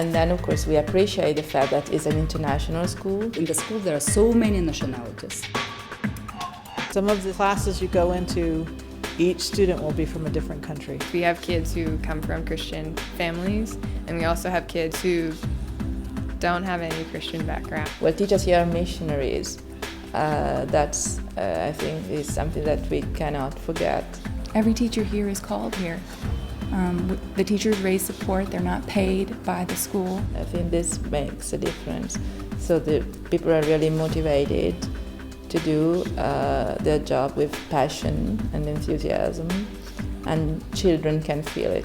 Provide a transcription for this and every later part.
And then, of course, we appreciate the fact that it's an international school. In the school, there are so many nationalities. Some of the classes you go into, each student will be from a different country. We have kids who come from Christian families, and we also have kids who don't have any Christian background. Well, teachers here are missionaries. That's, I think, is something that we cannot forget. Every teacher here is called here. The teachers raise support, they're not paid by the school. I think this makes a difference. So the people are really motivated to do their job with passion and enthusiasm, and children can feel it.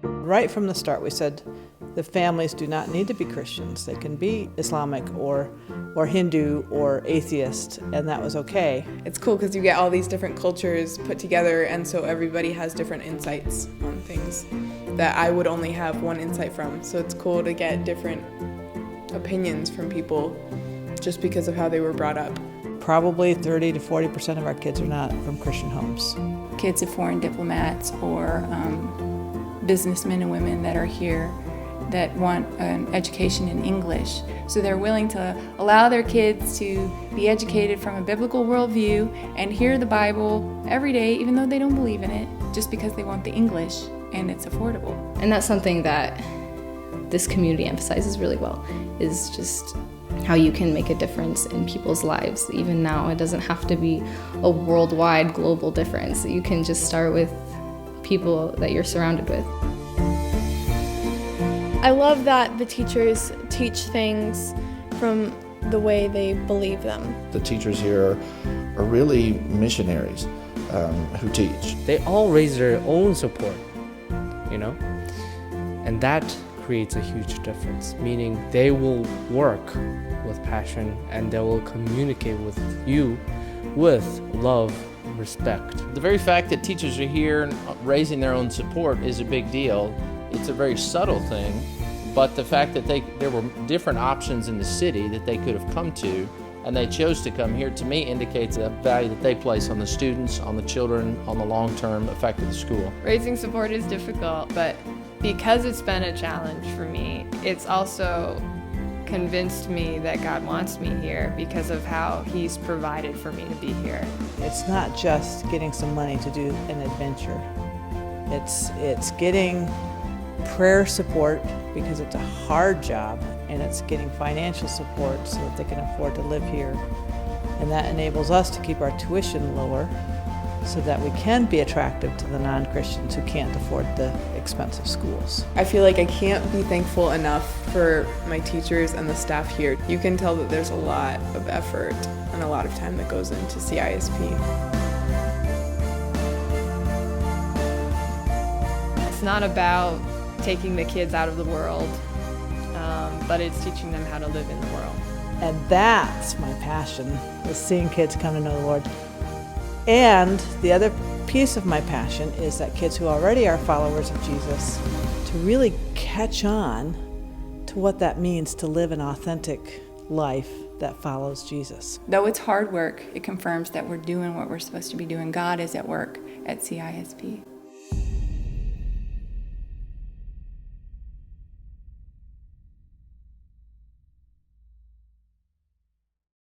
Right from the start, we said the families do not need to be Christians. They can be Islamic or Hindu or atheist, and that was okay. It's cool because you get all these different cultures put together, and so everybody has different insights on things that I would only have one insight from. So it's cool to get different opinions from people just because of how they were brought up. Probably 30 to 40% of our kids are not from Christian homes. Kids of foreign diplomats or businessmen and women that are here that want an education in English. So they're willing to allow their kids to be educated from a biblical worldview and hear the Bible every day, even though they don't believe in it, just because they want the English and it's affordable. And that's something that this community emphasizes really well, is just how you can make a difference in people's lives. Even now, it doesn't have to be a worldwide, global difference. You can just start with people that you're surrounded with. I love that the teachers teach things from the way they believe them. The teachers here are really missionaries who teach. They all raise their own support, you know, and that creates a huge difference, meaning they will work with passion and they will communicate with you with love, respect. The very fact that teachers are here and raising their own support is a big deal. It's a very subtle thing, but the fact that there were different options in the city that they could have come to, and they chose to come here, to me indicates the value that they place on the students, on the children, on the long-term effect of the school. Raising support is difficult, but because it's been a challenge for me, it's also convinced me that God wants me here because of how He's provided for me to be here. It's not just getting some money to do an adventure. It's getting prayer support because it's a hard job, and it's getting financial support so that they can afford to live here. And that enables us to keep our tuition lower so that we can be attractive to the non-Christians who can't afford the expensive schools. I feel like I can't be thankful enough for my teachers and the staff here. You can tell that there's a lot of effort and a lot of time that goes into CISP. It's not about taking the kids out of the world, but it's teaching them how to live in the world. And that's my passion, is seeing kids come to know the Lord. And the other piece of my passion is that kids who already are followers of Jesus to really catch on to what that means to live an authentic life that follows Jesus. Though it's hard work, it confirms that we're doing what we're supposed to be doing. God is at work at CISP.